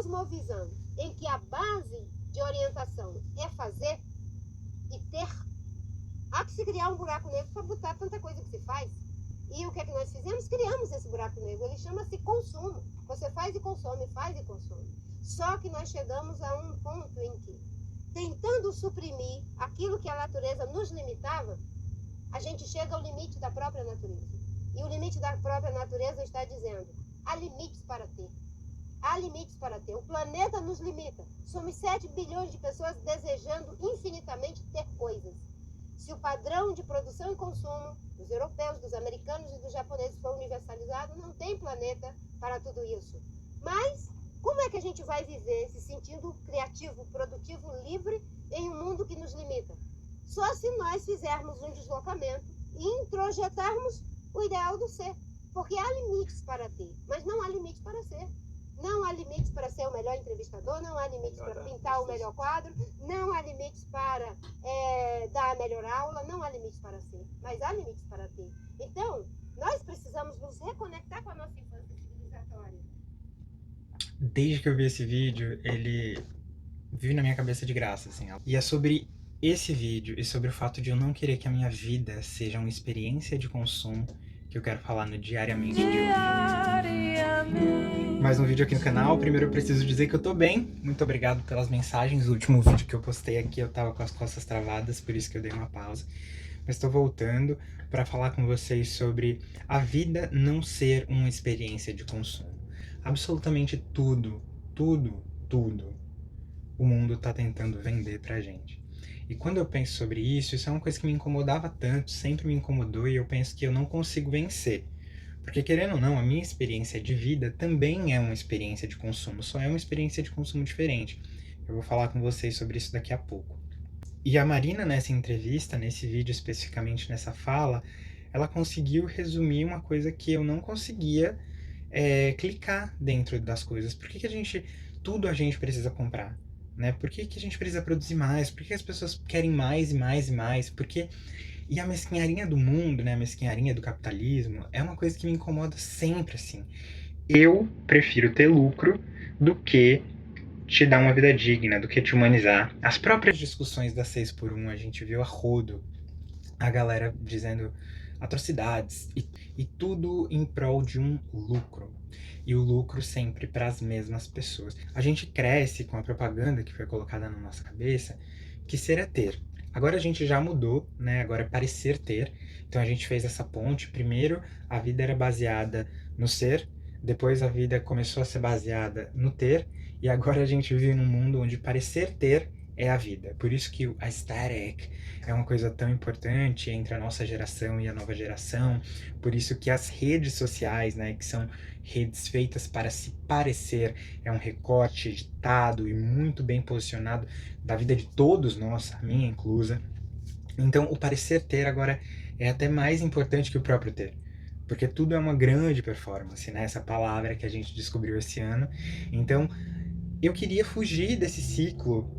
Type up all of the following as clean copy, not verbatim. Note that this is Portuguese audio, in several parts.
cosmovisão em que a base de orientação é fazer e ter, há que se criar um buraco negro para botar tanta coisa que se faz. E o que é que nós fizemos? Criamos esse buraco negro. Ele chama-se consumo. Você faz e consome, faz e consome. Só que nós chegamos a um ponto em que, tentando suprimir aquilo que a natureza nos limitava, a gente chega ao limite da própria natureza. E o limite da própria natureza está dizendo, há limites para ter. Há limites para ter. O planeta nos limita. Somos 7 bilhões de pessoas desejando infinitamente ter coisas. Se o padrão de produção e consumo dos europeus, dos americanos e dos japoneses for universalizado, não tem planeta para tudo isso. Mas como é que a gente vai viver se sentindo criativo, produtivo, livre em um mundo que nos limita? Só se nós fizermos um deslocamento e introjetarmos o ideal do ser. Porque há limites para ter, mas não há limites para ser. Não há limites para ser o melhor entrevistador, não há limites para pintar o melhor quadro, não há limites para dar a melhor aula, não há limites para ser, mas há limites para ter. Então, nós precisamos nos reconectar com a nossa infância civilizatória. Desde que eu vi esse vídeo, ele veio na minha cabeça de graça, assim. E é sobre esse vídeo e sobre o fato de eu não querer que a minha vida seja uma experiência de consumo que eu quero falar no Diariamente de hoje. Mais um vídeo aqui no canal. Primeiro eu preciso dizer que eu tô bem. Muito obrigado pelas mensagens. O último vídeo que eu postei aqui eu tava com as costas travadas, por isso que eu dei uma pausa. Mas tô voltando para falar com vocês sobre a vida não ser uma experiência de consumo. Absolutamente tudo o mundo tá tentando vender pra gente. E quando eu penso sobre isso é uma coisa que me incomodava tanto, sempre me incomodou, e eu penso que eu não consigo vencer. Porque, querendo ou não, a minha experiência de vida também é uma experiência de consumo, só é uma experiência de consumo diferente. Eu vou falar com vocês sobre isso daqui a pouco. E a Marina, nessa entrevista, nesse vídeo especificamente, nessa fala, ela conseguiu resumir uma coisa que eu não conseguia clicar dentro das coisas. Por que tudo a gente precisa comprar? Né? Por que a gente precisa produzir mais? Por que as pessoas querem mais e mais e mais? E a mesquinharia do mundo, né? A mesquinharia do capitalismo é uma coisa que me incomoda sempre, assim. Eu prefiro ter lucro do que te dar uma vida digna, do que te humanizar. As próprias discussões das 6x1 a gente viu a rodo a galera dizendo atrocidades e tudo em prol de um lucro. E o lucro sempre para as mesmas pessoas. A gente cresce com a propaganda que foi colocada na nossa cabeça que ser é ter. Agora a gente já mudou, né? Agora é parecer ter. Então a gente fez essa ponte. Primeiro a vida era baseada no ser, depois a vida começou a ser baseada no ter, e agora a gente vive num mundo onde parecer ter é a vida. Por isso que a aesthetic é uma coisa tão importante entre a nossa geração e a nova geração. Por isso que as redes sociais, né, que são redes feitas para se parecer, é um recorte editado e muito bem posicionado da vida de todos nós, a minha inclusa. Então o parecer ter agora é até mais importante que o próprio ter. Porque tudo é uma grande performance, né? Essa palavra que a gente descobriu esse ano. Então, eu queria fugir desse ciclo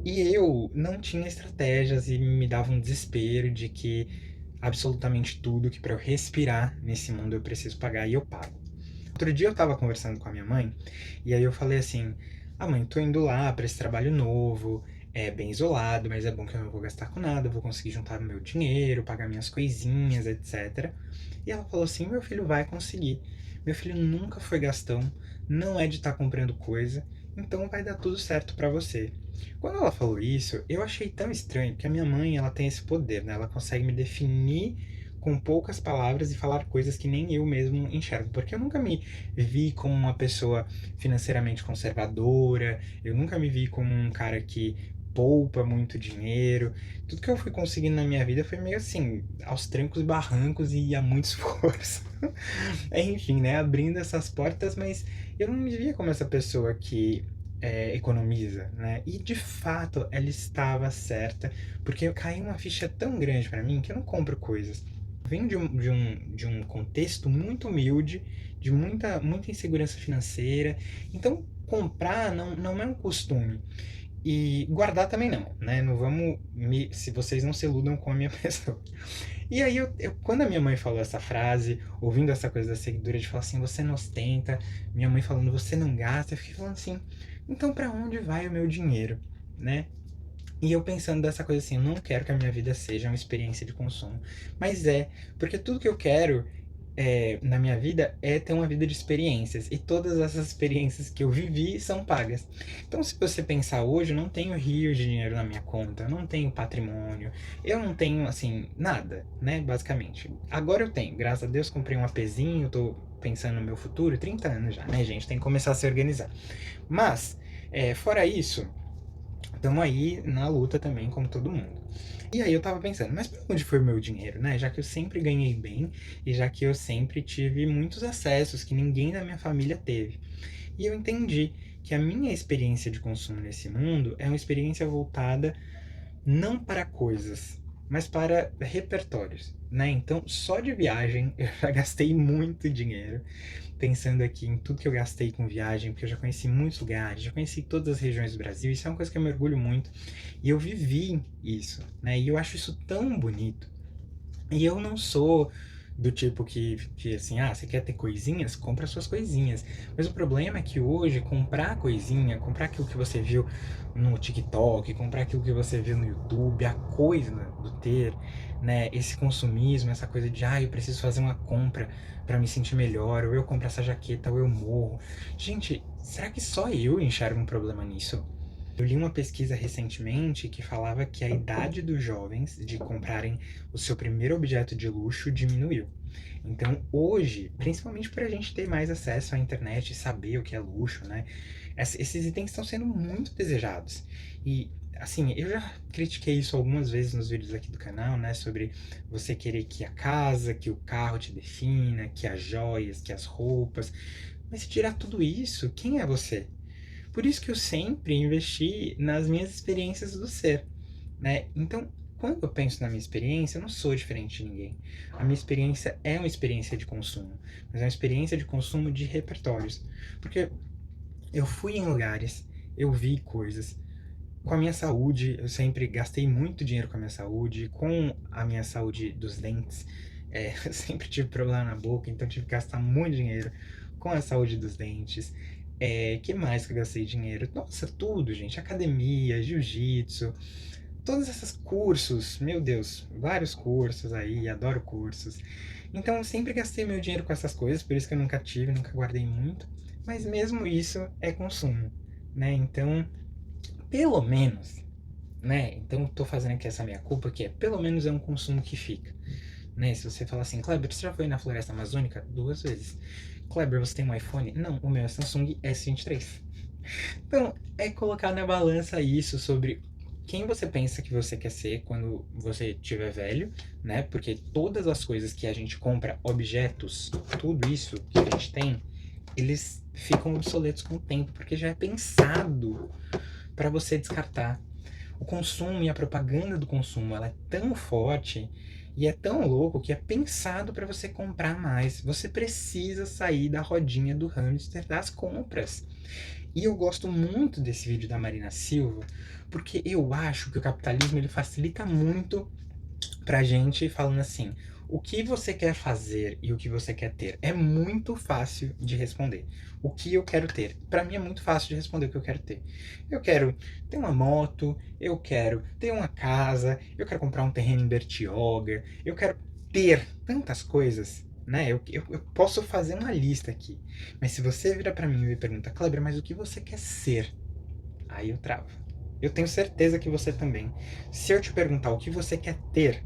e eu não tinha estratégias e me dava um desespero de que absolutamente tudo que para eu respirar nesse mundo eu preciso pagar e eu pago. Outro dia eu tava conversando com a minha mãe e aí eu falei assim: mãe, tô indo lá para esse trabalho novo, é bem isolado, mas é bom que eu não vou gastar com nada, eu vou conseguir juntar o meu dinheiro, pagar minhas coisinhas, etc. E ela falou assim: meu filho vai conseguir. Meu filho nunca foi gastão, não é de estar comprando coisa, então vai dar tudo certo pra você. Quando ela falou isso, eu achei tão estranho, porque a minha mãe, ela tem esse poder, né? Ela consegue me definir com poucas palavras e falar coisas que nem eu mesmo enxergo, porque eu nunca me vi como uma pessoa financeiramente conservadora, eu nunca me vi como um cara que poupa muito dinheiro. Tudo que eu fui conseguindo na minha vida foi meio assim, aos trancos e barrancos e a muito esforço. Enfim, né, abrindo essas portas, mas eu não me via como essa pessoa que economiza, né? E de fato ela estava certa, porque caiu uma ficha tão grande para mim que eu não compro coisas. Eu venho de um contexto muito humilde, de muita insegurança financeira, então comprar não é um costume. E guardar também não, né? Não vamos se vocês não se iludam com a minha pessoa. E aí, quando a minha mãe falou essa frase, ouvindo essa coisa da seguidora de falar assim, você não ostenta, minha mãe falando, você não gasta, eu fiquei falando assim, Então, para onde vai o meu dinheiro, né? E eu pensando dessa coisa assim, eu não quero que a minha vida seja uma experiência de consumo. Mas porque tudo que eu quero na minha vida é ter uma vida de experiências. E todas essas experiências que eu vivi são pagas. Então, se você pensar hoje, eu não tenho rios de dinheiro na minha conta, eu não tenho patrimônio, eu não tenho, assim, nada, né? Basicamente. Agora eu tenho, graças a Deus, comprei um APzinho, tô pensando no meu futuro, 30 anos já, né, gente? Tem que começar a se organizar. Mas, fora isso, estamos aí na luta também, como todo mundo. E aí eu tava pensando, mas pra onde foi o meu dinheiro, né? Já que eu sempre ganhei bem e já que eu sempre tive muitos acessos que ninguém da minha família teve. E eu entendi que a minha experiência de consumo nesse mundo é uma experiência voltada não para coisas, mas para repertórios, né? Então, só de viagem eu já gastei muito dinheiro pensando aqui em tudo que eu gastei com viagem, porque eu já conheci muitos lugares, já conheci todas as regiões do Brasil, isso é uma coisa que eu me orgulho muito, e eu vivi isso, né? E eu acho isso tão bonito. E eu não sou do tipo que assim, você quer ter coisinhas? Compra suas coisinhas. Mas o problema é que hoje, comprar coisinha, comprar aquilo que você viu no TikTok, comprar aquilo que você viu no YouTube, a coisa do ter, né, esse consumismo, essa coisa de, eu preciso fazer uma compra para me sentir melhor, ou eu compro essa jaqueta, ou eu morro. Gente, será que só eu enxergo um problema nisso? Eu li uma pesquisa recentemente que falava que a idade dos jovens de comprarem o seu primeiro objeto de luxo diminuiu. Então, hoje, principalmente para a gente ter mais acesso à internet e saber o que é luxo, né? Esses itens estão sendo muito desejados. E, assim, eu já critiquei isso algumas vezes nos vídeos aqui do canal, né? Sobre você querer que a casa, que o carro te defina, que as joias, que as roupas. Mas se tirar tudo isso, quem é você? Por isso que eu sempre investi nas minhas experiências do ser, né? Então, quando eu penso na minha experiência, eu não sou diferente de ninguém. A minha experiência é uma experiência de consumo, mas é uma experiência de consumo de repertórios. Porque eu fui em lugares, eu vi coisas. Com a minha saúde, eu sempre gastei muito dinheiro com a minha saúde, com a minha saúde dos dentes. Eu sempre tive problema na boca, então tive que gastar muito dinheiro com a saúde dos dentes. Que mais que eu gastei dinheiro? Nossa, tudo, gente. Academia, jiu-jitsu, todos esses cursos, meu Deus, vários cursos aí, adoro cursos. Então eu sempre gastei meu dinheiro com essas coisas, por isso que eu nunca tive, nunca guardei muito. Mas mesmo isso é consumo, né? Então, pelo menos, né? Então tô fazendo aqui essa minha culpa, que pelo menos é um consumo que fica, né? Se você falar assim, Kleber, você já foi na Floresta Amazônica? 2 vezes. Kleber, você tem um iPhone? Não, o meu é Samsung S23. Então, é colocar na balança isso sobre quem você pensa que você quer ser quando você tiver velho, né? Porque todas as coisas que a gente compra, objetos, tudo isso que a gente tem, eles ficam obsoletos com o tempo, porque já é pensado para você descartar. O consumo e a propaganda do consumo, ela é tão forte e é tão louco que é pensado para você comprar mais. Você precisa sair da rodinha do hamster das compras. E eu gosto muito desse vídeo da Marina Silva, porque eu acho que o capitalismo ele facilita muito pra gente falando assim, o que você quer fazer e o que você quer ter é muito fácil de responder. O que eu quero ter? Pra mim é muito fácil de responder o que eu quero ter. Eu quero ter uma moto, eu quero ter uma casa, eu quero comprar um terreno em Bertioga, eu quero ter tantas coisas, né? Eu posso fazer uma lista aqui. Mas se você vira pra mim e me pergunta, Kleber, mas o que você quer ser? Aí eu travo. Eu tenho certeza que você também. Se eu te perguntar o que você quer ter,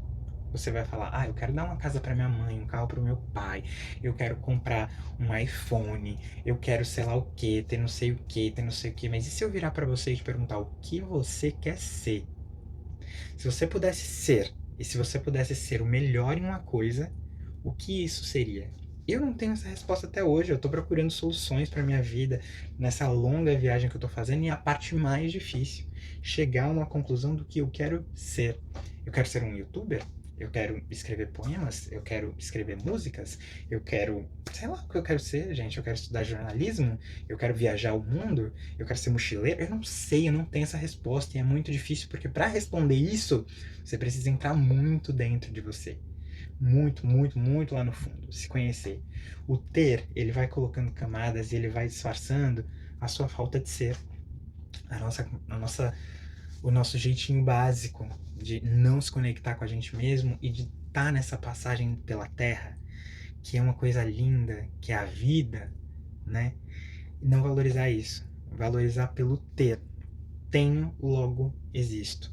você vai falar, eu quero dar uma casa para minha mãe, um carro para o meu pai, eu quero comprar um iPhone, eu quero sei lá o que, ter não sei o que, ter não sei o que. Mas e se eu virar para você e te perguntar o que você quer ser? Se você pudesse ser, e se você pudesse ser o melhor em uma coisa, o que isso seria? Eu não tenho essa resposta até hoje, eu tô procurando soluções para minha vida nessa longa viagem que eu tô fazendo e a parte mais difícil, chegar a uma conclusão do que eu quero ser. Eu quero ser um youtuber? Eu quero escrever poemas? Eu quero escrever músicas? Eu quero, sei lá o que eu quero ser, gente. Eu quero estudar jornalismo? Eu quero viajar o mundo? Eu quero ser mochileiro? Eu não sei, eu não tenho essa resposta e é muito difícil porque para responder isso, você precisa entrar muito dentro de você. Muito, muito, muito lá no fundo, se conhecer. O ter, ele vai colocando camadas e ele vai disfarçando a sua falta de ser. o nosso jeitinho básico de não se conectar com a gente mesmo e de estar nessa passagem pela Terra, que é uma coisa linda, que é a vida, né? E não valorizar isso. Valorizar pelo ter. Tenho, logo existo.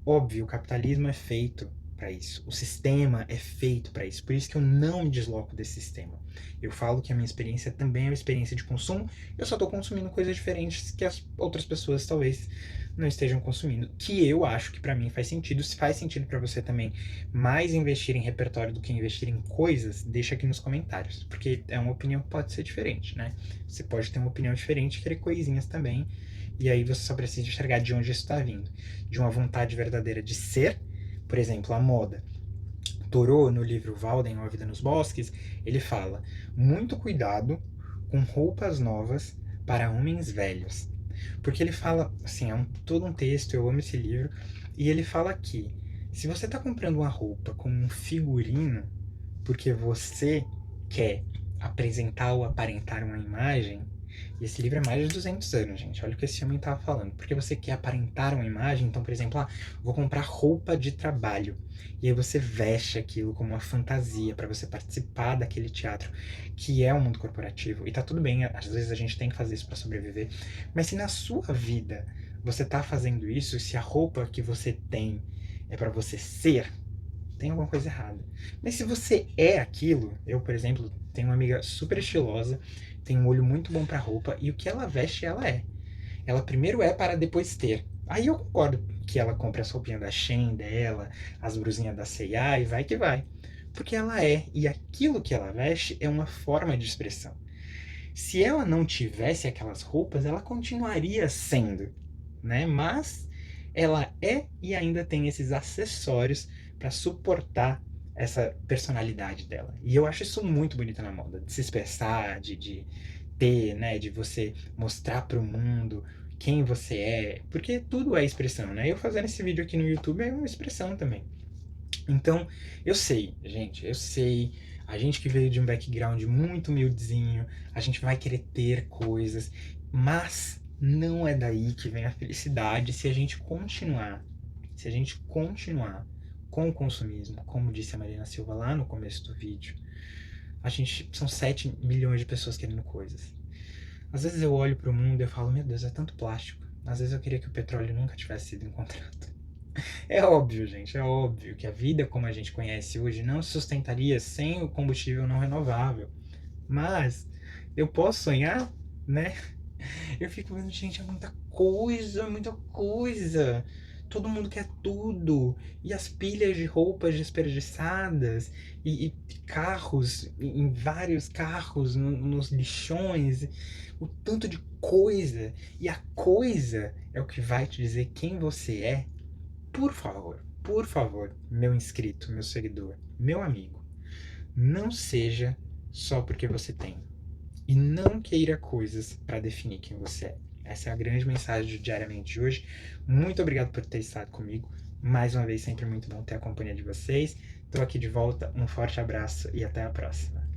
Óbvio, o capitalismo é feito para isso. O sistema é feito para isso. Por isso que eu não me desloco desse sistema. Eu falo que a minha experiência também é uma experiência de consumo. Eu só estou consumindo coisas diferentes que as outras pessoas talvez não estejam consumindo. Que eu acho que para mim faz sentido. Se faz sentido para você também mais investir em repertório do que investir em coisas, deixa aqui nos comentários. Porque é uma opinião que pode ser diferente, né? Você pode ter uma opinião diferente e querer coisinhas também. E aí você só precisa enxergar de onde isso está vindo. De uma vontade verdadeira de ser, por exemplo, a moda. Thoreau, no livro Walden, ou A Vida nos Bosques, ele fala: muito cuidado com roupas novas para homens velhos. Porque ele fala, assim, todo um texto, eu amo esse livro, e ele fala que se você está comprando uma roupa com um figurino porque você quer apresentar ou aparentar uma imagem, e esse livro é mais de 200 anos, gente. Olha o que esse homem estava falando. Porque você quer aparentar uma imagem, então, por exemplo, vou comprar roupa de trabalho. E aí você veste aquilo como uma fantasia para você participar daquele teatro que é o mundo corporativo. E tá tudo bem, às vezes a gente tem que fazer isso para sobreviver. Mas se na sua vida você tá fazendo isso, se a roupa que você tem é para você ser, tem alguma coisa errada. Mas se você é aquilo, eu, por exemplo, tenho uma amiga super estilosa, tem um olho muito bom pra roupa, e o que ela veste, ela é. Ela primeiro é para depois ter. Aí eu concordo que ela compre as roupinhas da Shein dela, as brusinhas da C&A e vai que vai. Porque ela é, e aquilo que ela veste é uma forma de expressão. Se ela não tivesse aquelas roupas, ela continuaria sendo, né? Mas ela é e ainda tem esses acessórios para suportar essa personalidade dela. E eu acho isso muito bonito na moda, de se expressar, de ter, né, de você mostrar para o mundo quem você é, porque tudo é expressão, né? Eu fazendo esse vídeo aqui no YouTube é uma expressão também. Então, eu sei, gente, eu sei. A gente que veio de um background muito humildezinho, a gente vai querer ter coisas, mas não é daí que vem a felicidade se a gente continuar. Se a gente continuar com o consumismo, como disse a Marina Silva lá no começo do vídeo, são 7 milhões de pessoas querendo coisas. Às vezes eu olho para o mundo e eu falo, meu Deus, é tanto plástico. Às vezes eu queria que o petróleo nunca tivesse sido encontrado. É óbvio, gente, é óbvio que a vida como a gente conhece hoje não se sustentaria sem o combustível não renovável. Mas eu posso sonhar, né? Eu fico vendo, gente, é muita coisa, é muita coisa. Todo mundo quer tudo. E as pilhas de roupas desperdiçadas. E carros, em vários carros, nos lixões. O tanto de coisa. E a coisa é o que vai te dizer quem você é. Por favor, meu inscrito, meu seguidor, meu amigo, não seja só porque você tem. E não queira coisas para definir quem você é. Essa é a grande mensagem do Diariamente de hoje. Muito obrigado por ter estado comigo. Mais uma vez, sempre muito bom ter a companhia de vocês. Estou aqui de volta. Um forte abraço e até a próxima.